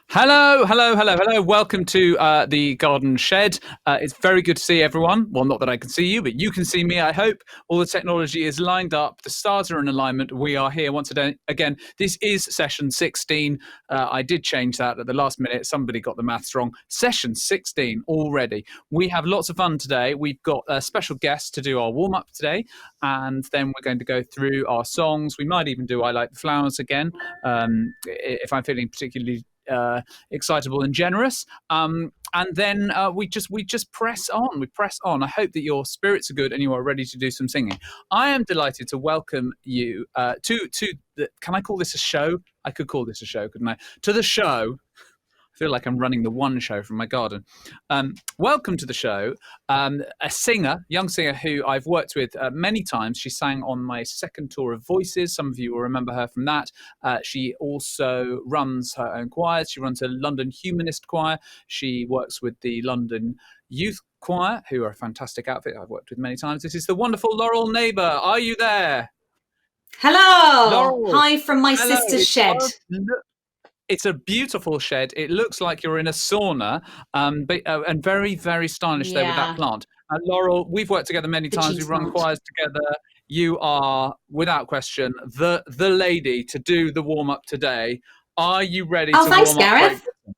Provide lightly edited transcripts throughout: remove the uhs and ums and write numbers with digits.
Hello, hello, hello, hello. Welcome to the Garden Shed. It's very good to see everyone. Well, not that I can see you, but you can see me, I hope. All the technology is lined up. The stars are in alignment. We are here once again. This is session 16. I did change that at the last minute. Somebody got the maths wrong. Session 16 already. We have lots of fun today. We've got a special guest to do our warm-up today. And then we're going to go through our songs. We might even do I Like the Flowers again, if I'm feeling particularly excitable and generous. And then we just press on. We press on. I hope that your spirits are good and you are ready to do some singing. I am delighted to welcome you to the. Can I call this a show? I could call this a show, couldn't I? To the show. I feel like I'm running the one show from my garden. Welcome to the show. A singer, young singer who I've worked with many times. She sang on my second tour of Voices. Some of you will remember her from that. She also runs her own choirs. She runs a London Humanist choir. She works with the London Youth Choir, who are a fantastic outfit I've worked with many times. This is the wonderful Laurel Neighbour. Are you there? Hello. Laurel. Hi from my Hello. sister's shed. It's a beautiful shed. It looks like you're in a sauna, and very, very stylish there with that Yeah, plant. Laurel, we've worked together many the times. cheese We've run plant. choirs together. You are, without question, the lady to do the warm up today. Are you ready Oh, to thanks, warm up Great Gareth. Britain?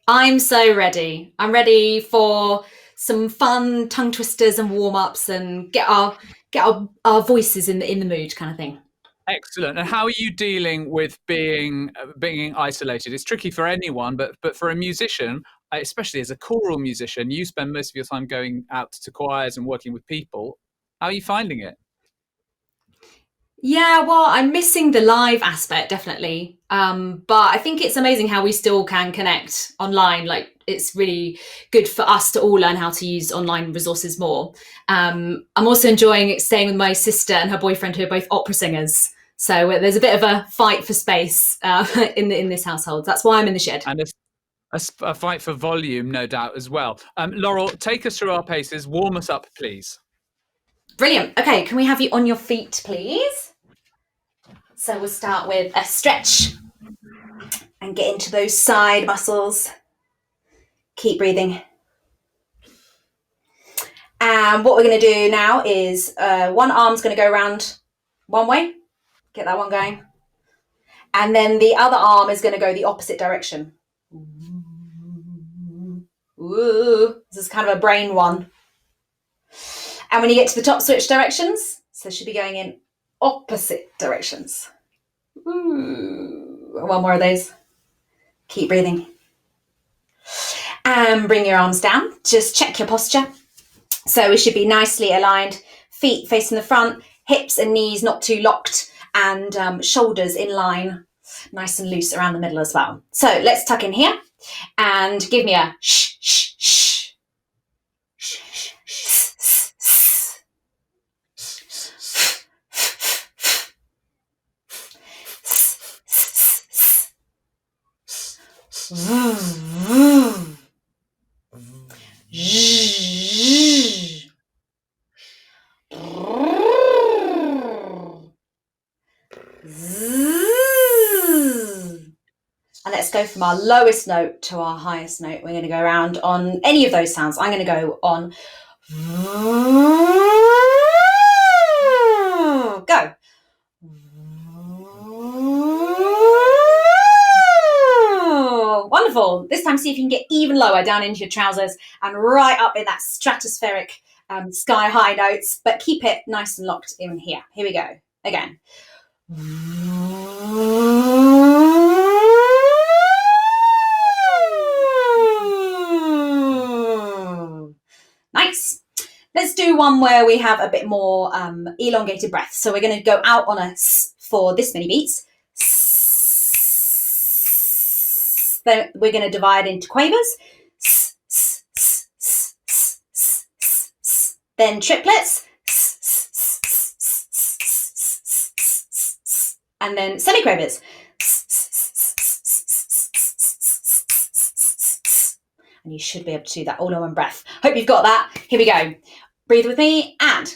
I'm so ready. I'm ready for some fun tongue twisters and warm ups and get our voices in the mood kind of thing. Excellent. And how are you dealing with being isolated? It's tricky for anyone, but for a musician, especially as a choral musician, you spend most of your time going out to choirs and working with people. How are you finding it? Yeah, well, I'm missing the live aspect definitely. But I think it's amazing how we still can connect online. Like it's really good for us to all learn how to use online resources more. I'm also enjoying staying with my sister and her boyfriend, who are both opera singers. So there's a bit of a fight for space in this household. That's why I'm in the shed. And a fight for volume, no doubt, as well. Laurel, take us through our paces. Warm us up, please. Brilliant. Okay, can we have you on your feet, please? So we'll start with a stretch and get into those side muscles. Keep breathing. And what we're going to do now is one arm's going to go around one way. Get that one going. And then the other arm is going to go the opposite direction. Ooh, this is kind of a brain one. And when you get to the top, switch directions. So it should be going in opposite directions. Ooh. One more of those. Keep breathing. And bring your arms down. Just check your posture. So we should be nicely aligned. Feet facing the front, hips and knees not too locked, and shoulders in line, nice and loose around the middle as well. So let's tuck in here and give me a shh, shh, shh. And let's go from our lowest note to our highest note. We're going to go around on any of those sounds. I'm going to go on. Go. Wonderful. This time, see if you can get even lower down into your trousers and right up in that stratospheric sky high notes, but keep it nice and locked in here. Here we go. Again. Nice. Let's do one where we have a bit more elongated breath. So we're going to go out on a s for this many beats. Then we're going to divide into quavers. Then triplets. And then semiquavers. And you should be able to do that all in one breath. Hope you've got that. Here we go. Breathe with me and.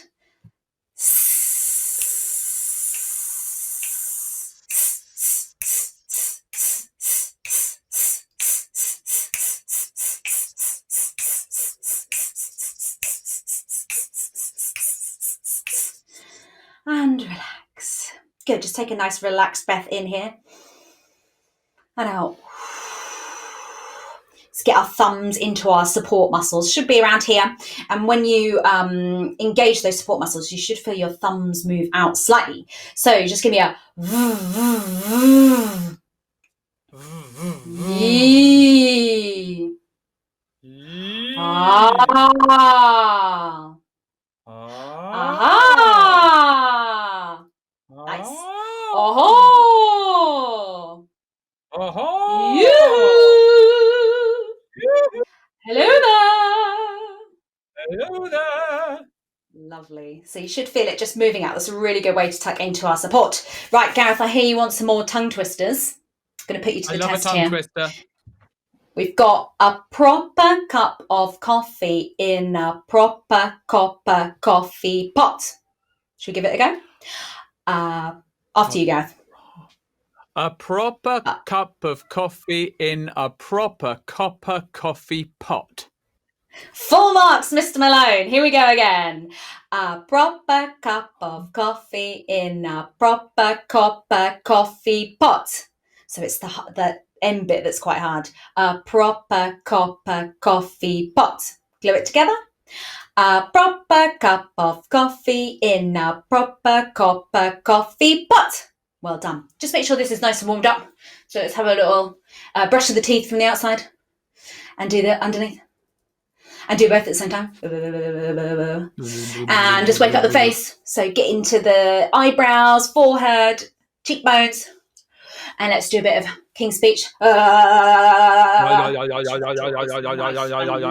Good. Just take a nice relaxed breath in here and out. Let's get our thumbs into our support muscles. Should be around here. And when you engage those support muscles, you should feel your thumbs move out slightly. So just give me a yee. Ah. Aha. Nice. Oh. Oh. You. Hello there. Hello there. Lovely. So you should feel it just moving out. That's a really good way to tuck into our support. Right, Gareth, I hear you want some more tongue twisters. I'm going to put you to the test here. I love a tongue twister. We've got a proper cup of coffee in a proper copper coffee pot. Should we give it a go? After you, Gareth. A proper cup of coffee in a proper copper coffee pot. Full marks, Mr. Malone. Here we go again. A proper cup of coffee in a proper copper coffee pot. So it's the end bit that's quite hard. A proper copper coffee pot. Glue it together. A proper cup of coffee in a proper copper coffee pot. Well done. Just make sure this is nice and warmed up. So let's have a little brush of the teeth from the outside and do the underneath. And do both at the same time. And just wake up the face. So get into the eyebrows, forehead, cheekbones. And let's do a bit of King's Speech.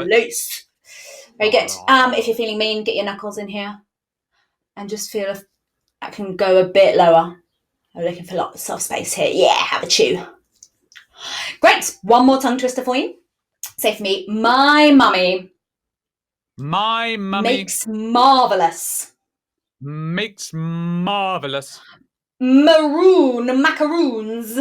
Loose. Very good. If you're feeling mean, get your knuckles in here. And just feel if that can go a bit lower. I'm looking for lots of soft space here. Yeah, have a chew. Great. One more tongue twister for you. Say for me, my mummy. My mummy makes marvellous. Makes marvellous. Maroon macaroons.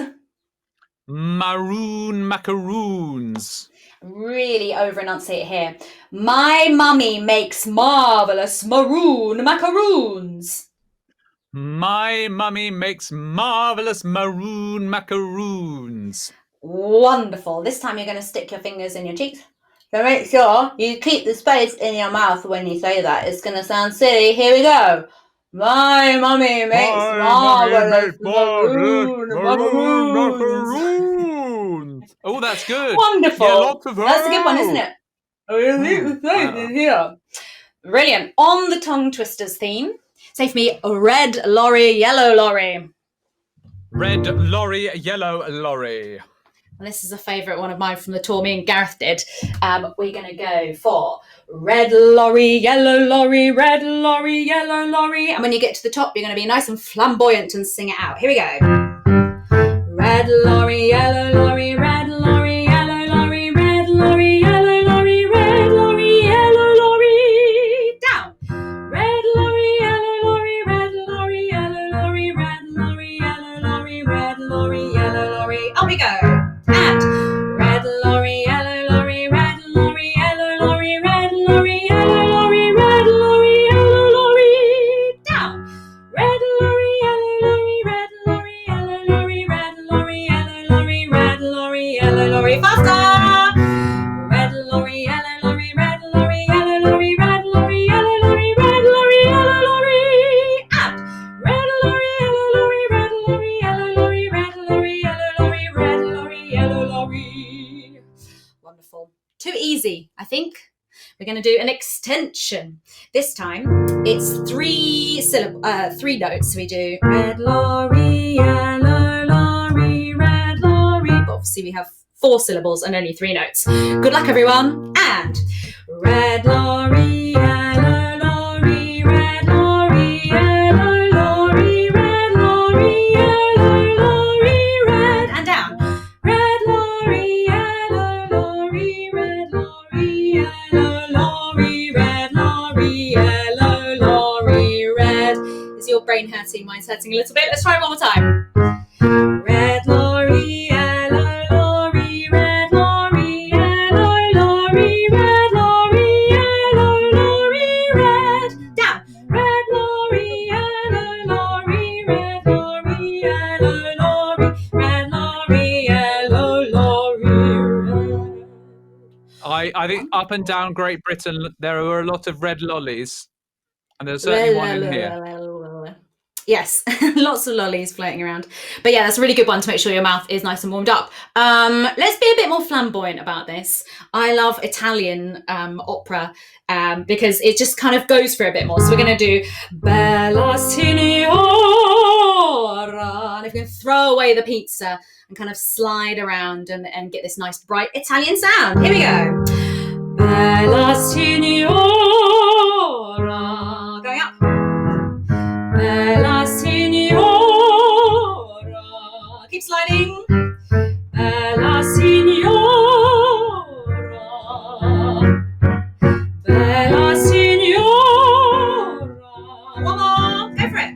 Maroon macaroons. Really over enunciate here. My mummy makes marvellous maroon macaroons. My mummy makes marvellous maroon macaroons. Wonderful. This time you're going to stick your fingers in your cheeks. So make sure you keep the space in your mouth when you say that. It's going to sound silly. Here we go. My mummy makes marvellous maroon macaroons. Oh, that's good. Wonderful. Yeah, lots of That's a good one, isn't it? Here. Brilliant. On the tongue twisters theme, say for me, red lorry, yellow lorry. Red lorry, yellow lorry. And this is a favourite one of mine from the tour me and Gareth did. We're going to go for red lorry, yellow lorry, red lorry, yellow lorry. And when you get to the top, you're going to be nice and flamboyant and sing it out. Here we go. Red lorry, yellow lorry, red lorry, yellow lorry, red lorry, yellow lorry, red lorry, yellow lorry. Down. Red lorry, yellow lorry, red lorry, yellow lorry, red lorry, yellow lorry, red lorry, yellow lorry. Up we go. And red lorry, yellow lorry, red lorry, yellow lorry, red lorry, yellow lorry, red lorry, yellow lorry. Down. Red lorry, yellow lorry, red lorry, yellow lorry, red lorry, yellow lorry, red lorry, yellow lorry. Faster. Red lorry, yellow lorry, red lorry, yellow lorry, red lorry, yellow lorry, red lorry, yellow lorry. And red lorry, yellow lorry, red lorry, yellow lorry, red lorry, yellow lorry, red lorry, yellow lorry. Wonderful. Too easy, I think. We're going to do an extension. This time, it's three notes. So we do red lorry, yellow lorry, red lorry. But obviously we have 4 syllables and only 3 notes. Good luck, everyone. And red lorry, yellow lorry, red lorry, yellow lorry, red lorry, yellow lorry, red. And down. Red lorry, yellow lorry, red lorry, yellow lorry, red lorry, yellow lorry, red. Is your brain hurting? Mine's hurting a little bit. Let's try it one more time. Red lorry, yellow lorry, red lorry, yellow lorry, red lorry, yellow lorry, red. Down. Red lorry, yellow lorry, red lorry, I think up and down Great Britain, there are a lot of red lollies, and there's La, certainly la, one in la, here. la, la, la. Yes, lots of lollies floating around. But yeah, that's a really good one to make sure your mouth is nice and warmed up. Let's be a bit more flamboyant about this. I love Italian opera because it just kind of goes for a bit more. So we're going to do Bella Signora. And if we can throw away the pizza and kind of slide around and get this nice bright Italian sound. Here we go. Bella Signora. Going up. Bella Signora. Keep sliding. Bella Signora. Bella Signora. One more. Go for it.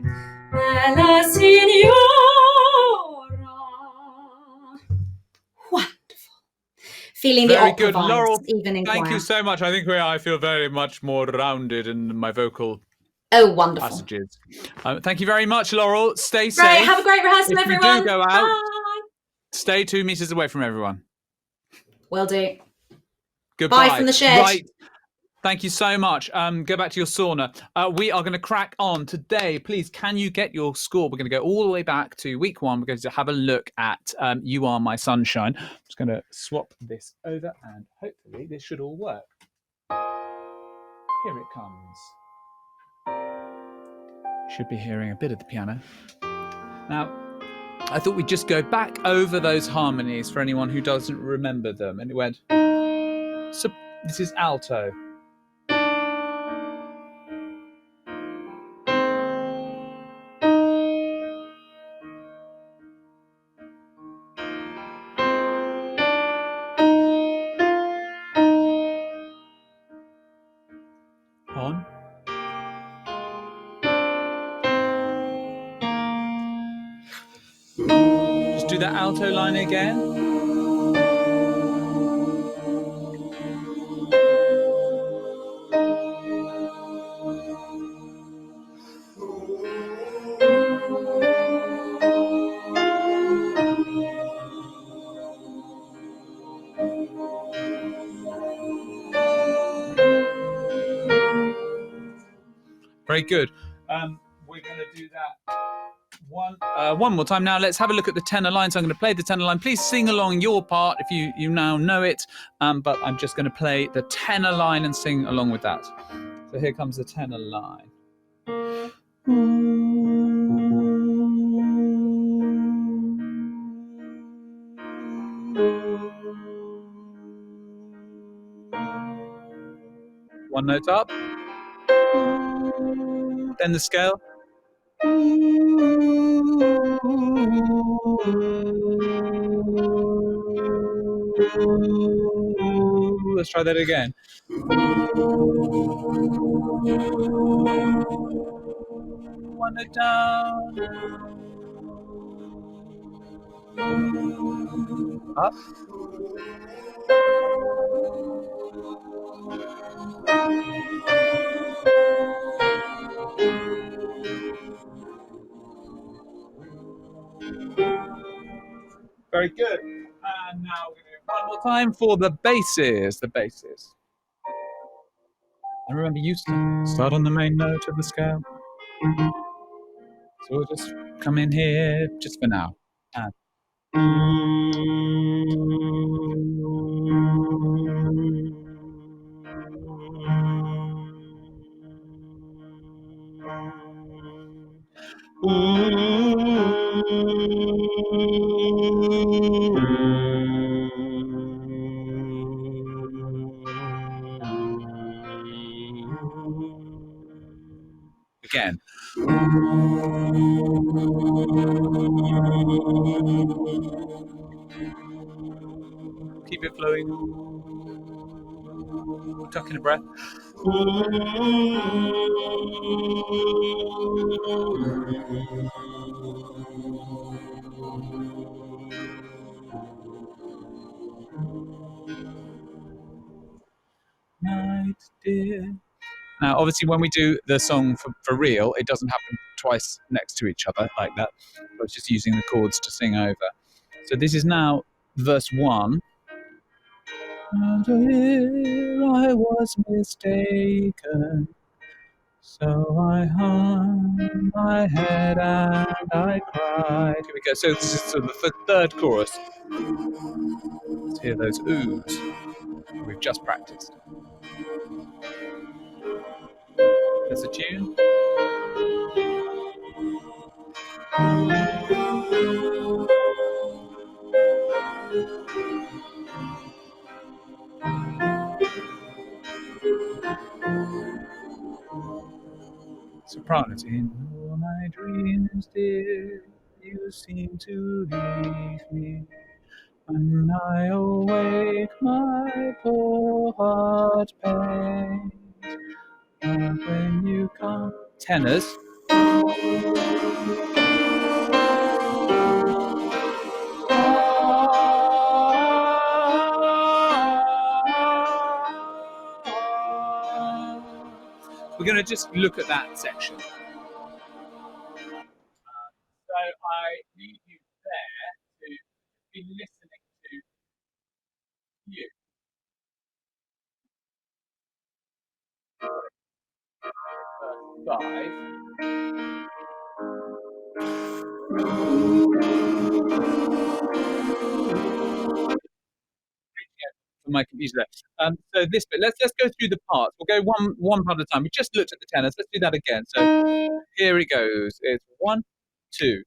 Bella Signora. Wonderful. Feeling Very the opera good, vibes, Laurel. even in Thank choir. you so much. I think I feel very much more rounded in my vocal Oh, wonderful. passages. Thank you very much, Laurel. Stay safe. Right, have a great rehearsal, if everyone. You do go out, Bye. Stay 2 meters away from everyone. Will do. Goodbye. Bye from the shed. Right. Thank you so much. Go back to your sauna. We are going to crack on today. Please, can you get your score? We're going to go all the way back to week 1. We're going to have a look at You Are My Sunshine. I'm just going to swap this over and hopefully this should all work. Here it comes. Should be hearing a bit of the piano. Now, I thought we'd just go back over those harmonies for anyone who doesn't remember them. And it went, so this is alto. On. Just do that alto line again. Very good. We're going to do that one more time. Now let's have a look at the tenor line. So I'm going to play the tenor line. Please sing along your part if you now know it. But I'm just going to play the tenor line and sing along with that. So here comes the tenor line. One note up. Then the scale. Let's try that again. One note down. Up. Very good. And now we're going to do one more time for the basses. The basses. And remember, you start on the main note of the scale. So we'll just come in here just for now. And again. Keep it flowing. Tuck in a breath. Night, dear. Now, obviously, when we do the song for real, it doesn't happen twice next to each other like that. I was just using the chords to sing over. So this is now verse 1. And here I was mistaken. So I hung my head and I cried. Here we go. So this is sort of the third chorus. Let's hear those oohs we've just practiced. There's a tune. Sopranos. In all my dreams, dear, you seem to leave me. When I awake, my poor heart pains. And when you come, tenors. We're going to just look at that section. So I need you there to be listening to you. Verse 5. For my computer there. So this bit, let's go through the parts. We'll go one part at a time. We just looked at the tenors. Let's do that again. So here it goes. It's 1, 2.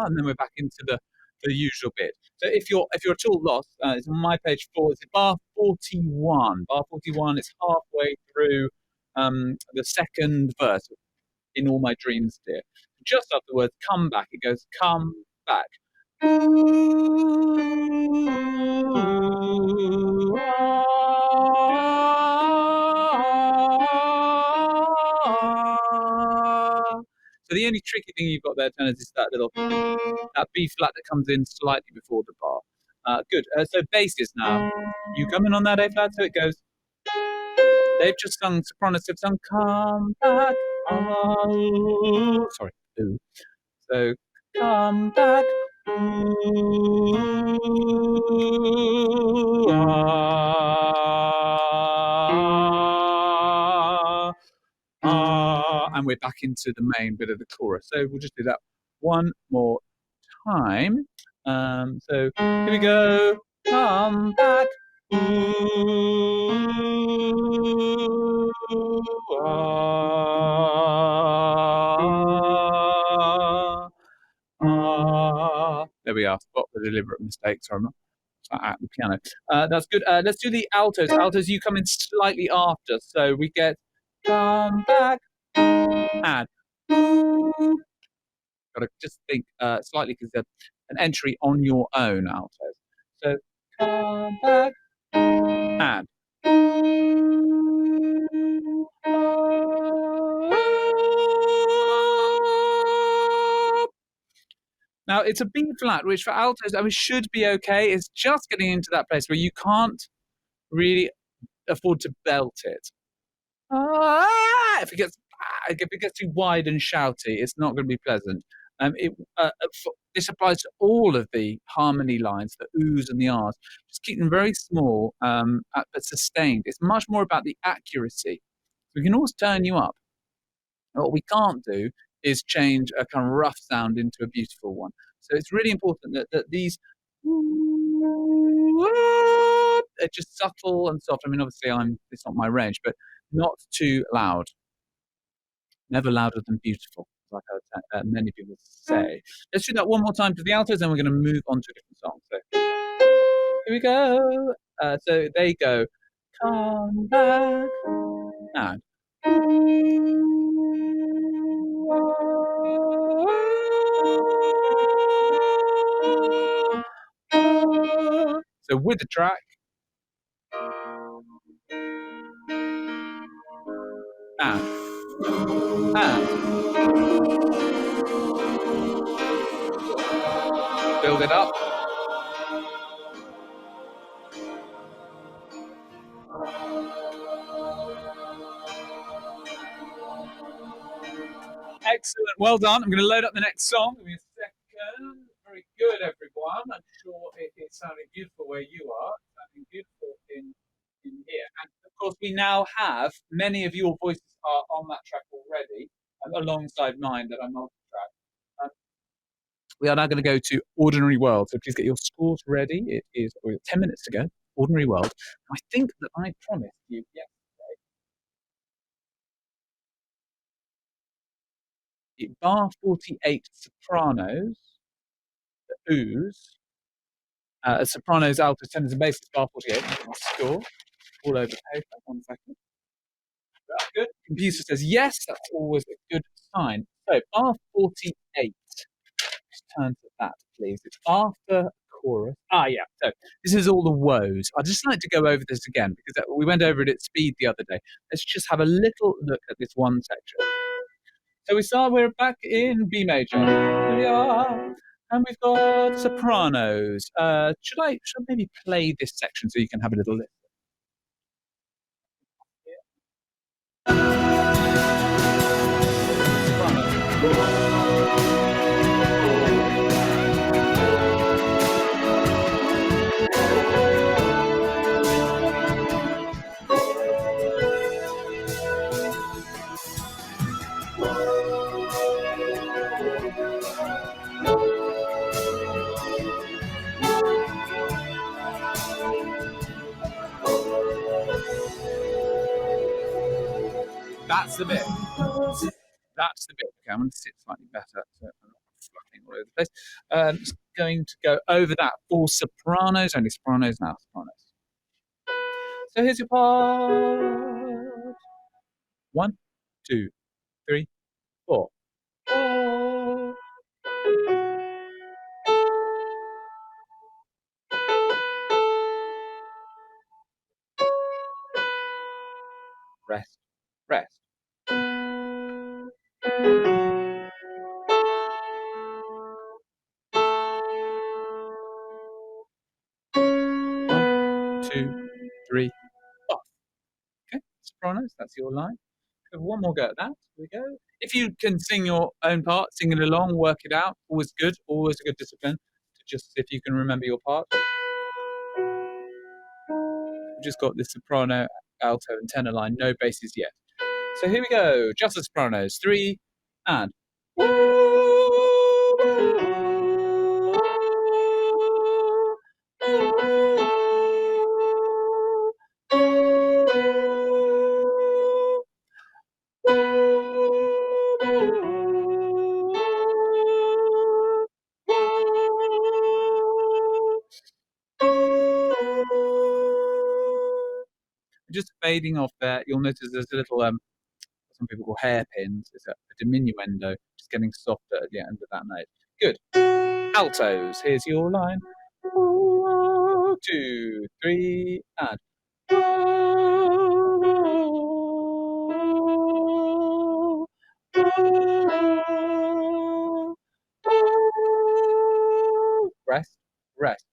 And then we're back into the usual bit. So if you're at all lost, it's on my page 4. It's bar 41. Bar 41 is halfway through the second verse. In all my dreams, dear. Just after the word "come back," it goes "come back." So the only tricky thing you've got there, tenors, is that B flat that comes in slightly before the bar. Good. So basses now. You come in on that A flat, so it goes. They've just sung, sopranos have sung, come back. Oh. Sorry. Ooh. So come back. Ooh, and we're back into the main bit of the chorus. So we'll just do that one more time. So here we go. Come back. There we are. Spot the deliberate mistake. Sorry, I'm not at the piano. That's good. Let's do the altos. Altos, you come in slightly after. So we get come back and got to just think slightly because there's an entry on your own altos. So come back and. Now it's a B flat, which for altos, should be okay. It's just getting into that place where you can't really afford to belt it. If it gets too wide and shouty, it's not going to be pleasant. This applies to all of the harmony lines, the oohs and the ahs. Just keep them very small, but sustained. It's much more about the accuracy. We can always turn you up. What we can't do is change a kind of rough sound into a beautiful one. So it's really important that these are just subtle and soft. Obviously, it's not my range, but not too loud. Never louder than beautiful, like many people say. Let's do that one more time to the altos, and we're going to move on to a different song. So here we go. So they go, come back, and. So with the track, and build it up. Excellent. Well done. I'm going to load up the next song. Give me a second. Very good, everyone. I'm sure it's sounding beautiful where you are. It's sounding beautiful in here. And of course, we now have many of your voices are on that track already, alongside mine that I'm multi-track. We are now going to go to Ordinary World. So please get your scores ready. It is 10 minutes to go. Ordinary World. I think that I promised you yesterday. Bar 48 sopranos, the ooze, sopranos, altos, tenors, and basses, bar 48. Score all over paper. 1 second. That's good. Computer says yes. That's always a good sign. So bar 48. Just turn to that, please. It's after chorus. Yeah. So this is all the woes. I'd just like to go over this again because we went over it at speed the other day. Let's just have a little look at this one section. So we're back in B major. Here we are. And we've got sopranos. Should I maybe play this section so you can have a little listen? That's the bit. That's the bit. Okay, I'm going to sit slightly better so I'm not fluffing all over the place. Just going to go over that for sopranos. Only sopranos now. Sopranos. So here's your part. 1, 2, 3, 4. Rest, rest. 1, 2, 3, 4. Okay, sopranos, that's your line. Have one more go at that. Here we go. If you can sing your own part, sing it along, work it out, always good, always a good discipline to just see if you can remember your part. We've just got this soprano, alto, and tenor line, no basses yet. So here we go, just the sopranos. 3 and. Just fading off there, you'll notice there's a little some people call hairpins. It's a diminuendo, just getting softer at the end of that note. Good. Altos, here's your line. 2, 3, and. Rest, rest.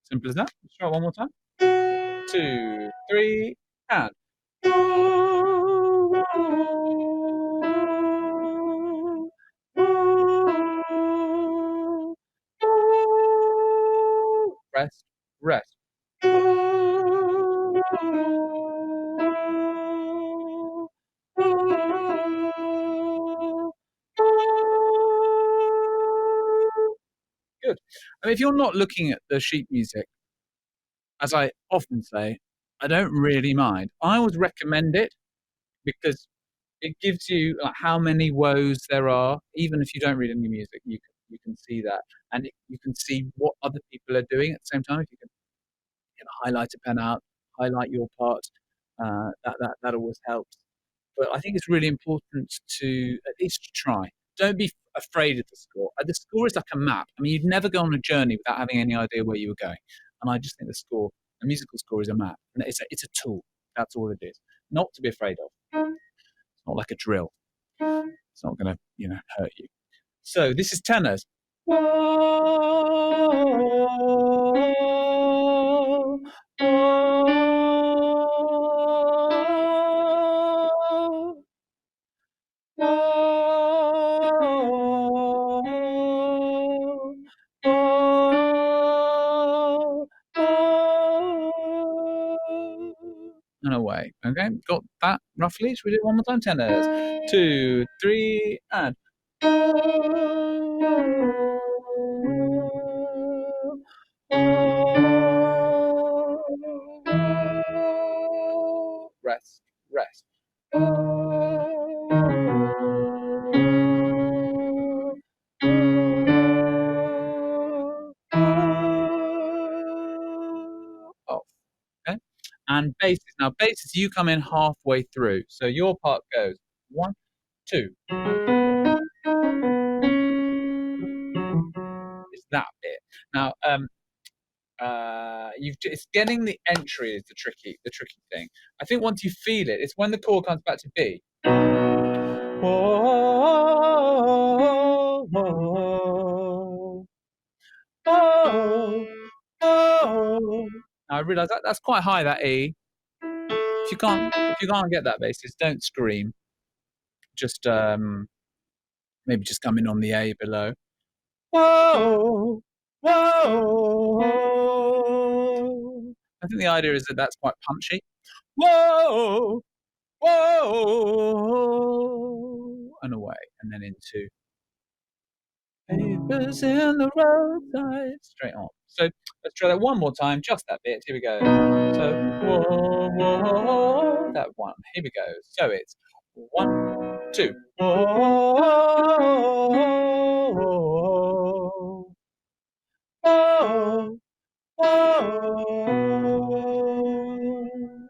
Simple as that. Let's try it one more time. 2, 3, and. Rest, rest. Good. I mean, if you're not looking at the sheet music, as I often say, I don't really mind. I always recommend it because it gives you like, how many woes there are. Even if you don't read any music, you can see that, and you can see what other people are doing at the same time. If you can get a highlighter pen out, highlight your part, that always helps. But I think it's really important to at least try. Don't be afraid of the score. The score is like a map. I mean, you'd never go on a journey without having any idea where you were going. And I just think a musical score is a map. And it's a tool. That's all it is. Not to be afraid of. It's not like a drill. It's not going to, hurt you. So this is tenors. And away. Okay, got that roughly? Should we do it one more time? Tenors. 2, 3, and. Rest, rest. Off. Okay. And basses. Now, basses, you come in halfway through. So your part goes 1, 2. It's that bit. Now, it's getting the entry is the tricky thing. I think once you feel it, it's when the chord comes back to B. Whoa, whoa, whoa, whoa. Now I realise that's quite high, that E. If you can't get that basis, don't scream. Just maybe just come in on the A below. Whoa, whoa. I think the idea is that that's quite punchy. Whoa, whoa, and away, and then into papers in the roadside, straight on. So let's try that one more time, just that bit. Here we go. So whoa, whoa, that one. Here we go. So it's 1, 2. Whoa, whoa, whoa,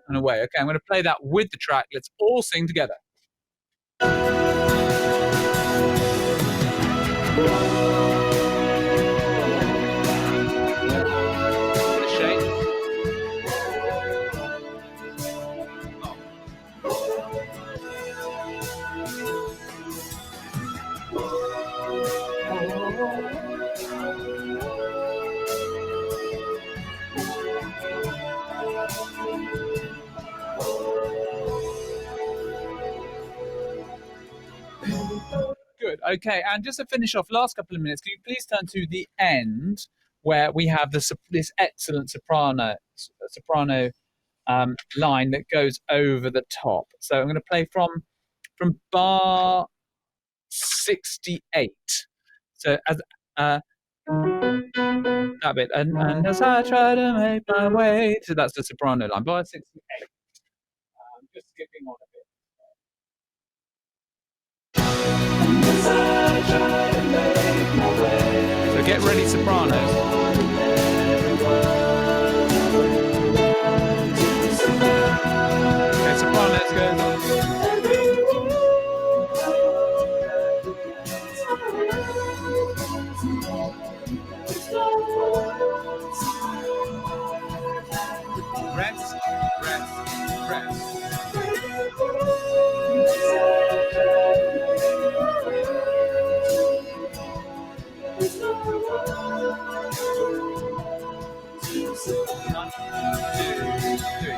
and away. Okay, I'm going to play that with the track. Let's all sing together. Good. Okay, and just to finish off, last couple of minutes, can you please turn to the end where we have this excellent soprano line that goes over the top. So I'm going to play from bar 68. So as that bit, and as I try to make my way, so that's the soprano line. Bar 68. I'm just skipping on a bit. So get ready, sopranos. Okay, sopranos go. Rest, rest, rest. One, 2, 3.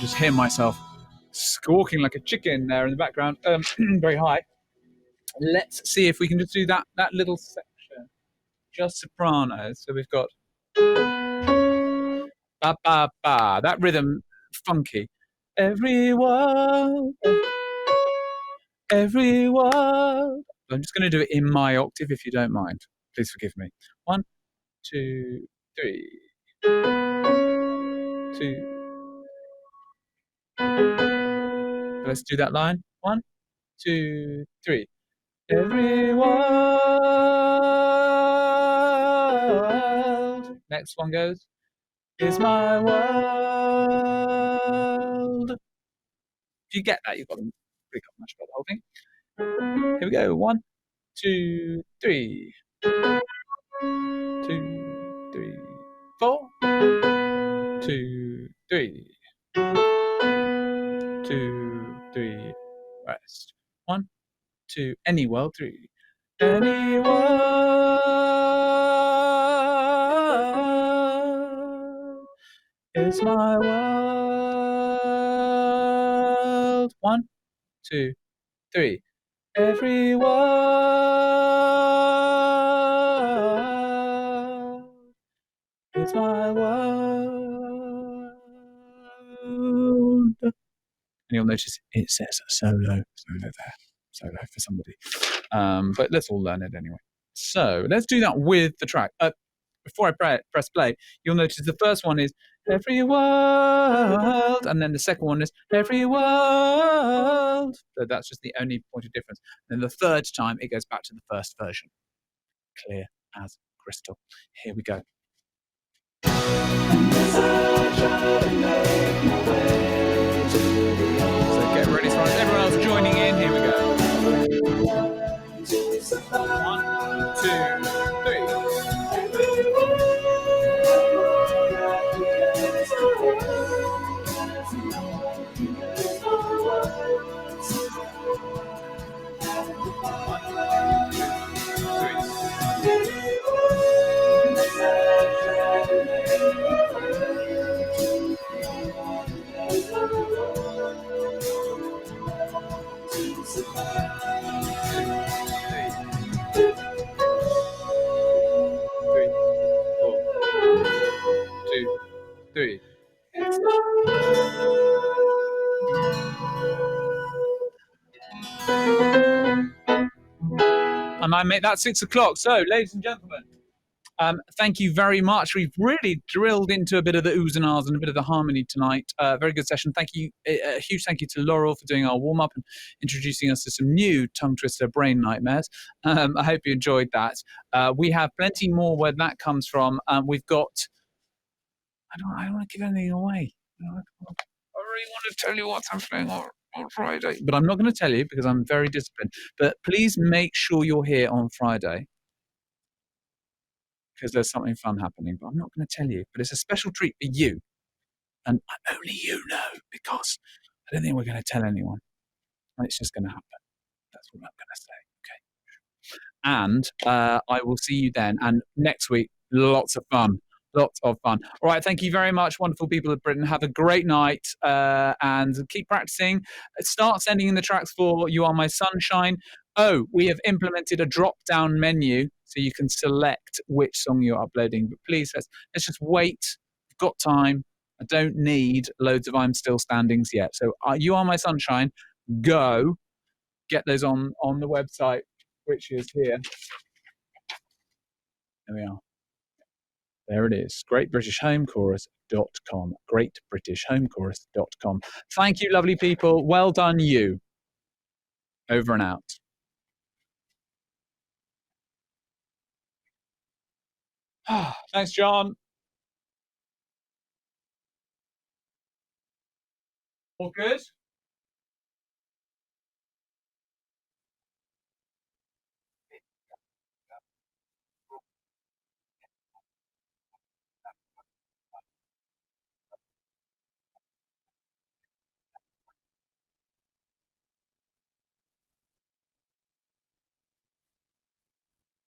Just hear myself squawking like a chicken there in the background, very high. Let's see if we can just do that little section, just sopranos. So we've got ba ba ba, that rhythm, funky. Every world. I'm just going to do it in my octave, if you don't mind. Please forgive me. 1, 2, 3. 2. Let's do that line. 1, 2, 3. Every world. Next one goes. Is my world. If you get that, you've got pretty much got the whole thing. Here we go. 1, 2, 3. 2. 4, 2, 3. 2, 3. Rest. 1, 2. Any world. 3. Any world is my world. 1, 2, 3. Every world is my world. And you'll notice it says solo there. Solo for somebody. But let's all learn it anyway. So let's do that with the track. Before I press play, you'll notice the first one is every world, and then the second one is every world. So that's just the only point of difference. Then the third time, it goes back to the first version. Clear as crystal. Here we go. So get ready, so everyone else joining in. Here we go. 1, 2, 3. Three. And I make that 6 o'clock. So, ladies and gentlemen, thank you very much. We've really drilled into a bit of the oohs and ahs and a bit of the harmony tonight. Very good session. Thank you. A huge thank you to Laurel for doing our warm up and introducing us to some new tongue twister brain nightmares. I hope you enjoyed that. We have plenty more where that comes from. We've got. I don't want to give anything away. I really want to tell you what's happening on Friday, but I'm not going to tell you because I'm very disciplined. But please make sure you're here on Friday, because there's something fun happening, but I'm not going to tell you. But it's a special treat for you, and only you know, because I don't think we're going to tell anyone. And it's just going to happen. That's what I'm going to say. Okay. And I will see you then. And next week, lots of fun. Lots of fun. All right. Thank you very much, wonderful people of Britain. Have a great night and keep practicing. Start sending in the tracks for You Are My Sunshine. Oh, we have implemented a drop-down menu so you can select which song you're uploading. But please, let's just wait. We've got time. I don't need loads of I'm Still Standings yet. So You Are My Sunshine, go. Get those on the website, which is here. There we are. There it is. GreatBritishHomeChorus.com. GreatBritishHomeChorus.com. Thank you, lovely people. Well done, you. Over and out. Thanks, John. All good?